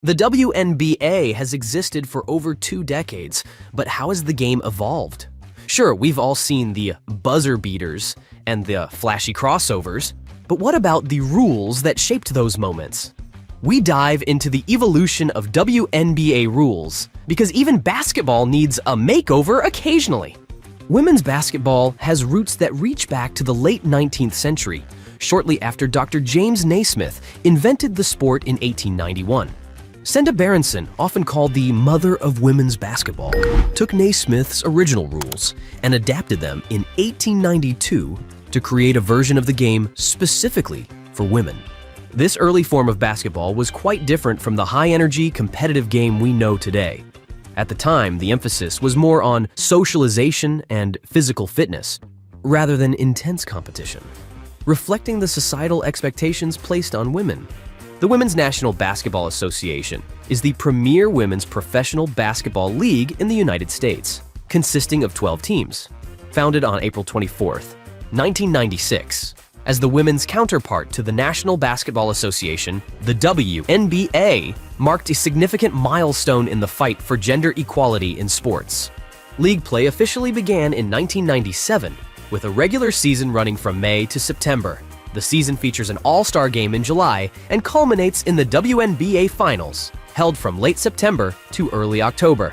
The WNBA has existed for over 2 decades, but how has the game evolved? Sure, we've all seen the buzzer beaters and the flashy crossovers, but what about the rules that shaped those moments? We dive into the evolution of WNBA rules, because even basketball needs a makeover occasionally. Women's basketball has roots that reach back to the late 19th century, shortly after Dr. James Naismith invented the sport in 1891. Senda Berenson, often called the mother of women's basketball, took Naismith's original rules and adapted them in 1892 to create a version of the game specifically for women. This early form of basketball was quite different from the high-energy, competitive game we know today. At the time, the emphasis was more on socialization and physical fitness, rather than intense competition, reflecting the societal expectations placed on women. The Women's National Basketball Association is the premier women's professional basketball league in the United States, consisting of 12 teams. Founded on April 24, 1996, as the women's counterpart to the National Basketball Association, the WNBA marked a significant milestone in the fight for gender equality in sports. League play officially began in 1997, with a regular season running from May to September. The season features an all-star game in July and culminates in the WNBA Finals, held from late September to early October.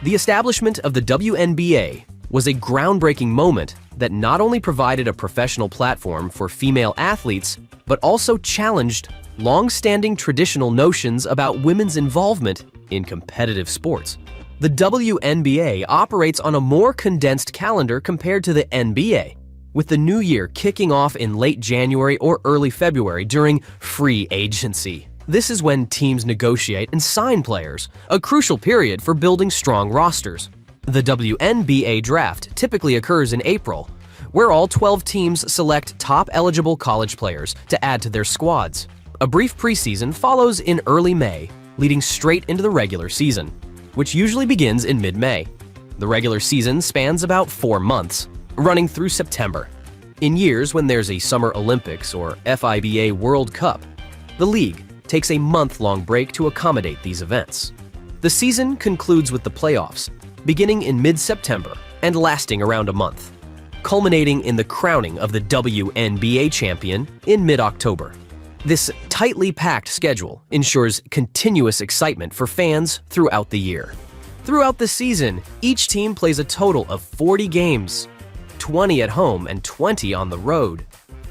The establishment of the WNBA was a groundbreaking moment that not only provided a professional platform for female athletes, but also challenged long-standing traditional notions about women's involvement in competitive sports. The WNBA operates on a more condensed calendar compared to the NBA, with the new year kicking off in late January or early February during free agency. This is when teams negotiate and sign players, a crucial period for building strong rosters. The WNBA draft typically occurs in April, where all 12 teams select top eligible college players to add to their squads. A brief preseason follows in early May, leading straight into the regular season, which usually begins in mid-May. The regular season spans about 4 months, running through September. In years when there's a Summer Olympics or FIBA World Cup, the league takes a month-long break to accommodate these events. The season concludes with the playoffs, beginning in mid-September and lasting around a month, culminating in the crowning of the WNBA champion in mid-October. This tightly packed schedule ensures continuous excitement for fans throughout the year. Throughout the season, each team plays a total of 40 games, 20 at home and 20 on the road.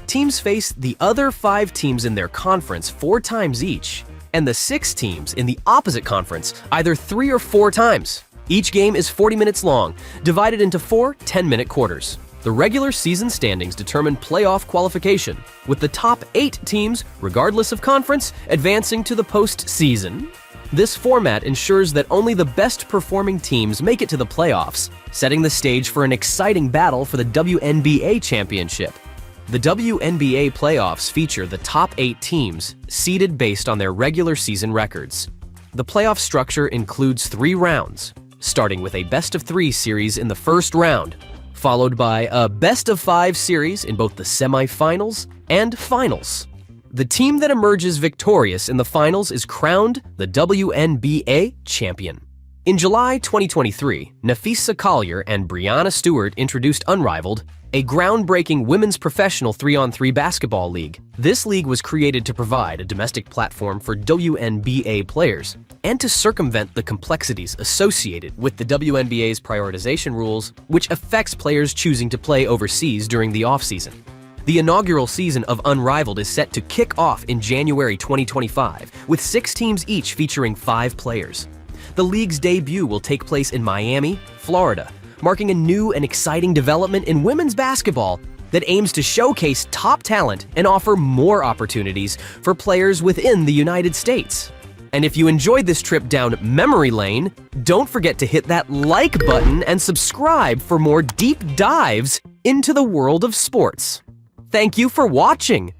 Teams face the other 5 teams in their conference 4 times each, and the 6 teams in the opposite conference either 3 or 4 times. Each game is 40 minutes long, divided into 4 10-minute quarters. The regular season standings determine playoff qualification, with the top 8 teams, regardless of conference, advancing to the postseason. This format ensures that only the best performing teams make it to the playoffs, setting the stage for an exciting battle for the WNBA championship. The WNBA playoffs feature the top 8 teams, seeded based on their regular season records. The playoff structure includes 3 rounds, starting with a best-of-3 series in the first round, followed by a best-of-5 series in both the semifinals and finals. The team that emerges victorious in the finals is crowned the WNBA champion. In July 2023, Nafisa Collier and Brianna Stewart introduced Unrivaled, a groundbreaking women's professional 3-on-3 basketball league. This league was created to provide a domestic platform for WNBA players and to circumvent the complexities associated with the WNBA's prioritization rules, which affects players choosing to play overseas during the offseason. The inaugural season of Unrivaled is set to kick off in January 2025, with 6 teams each featuring 5 players. The league's debut will take place in Miami, Florida, marking a new and exciting development in women's basketball that aims to showcase top talent and offer more opportunities for players within the United States. And if you enjoyed this trip down memory lane, don't forget to hit that like button and subscribe for more deep dives into the world of sports. Thank you for watching.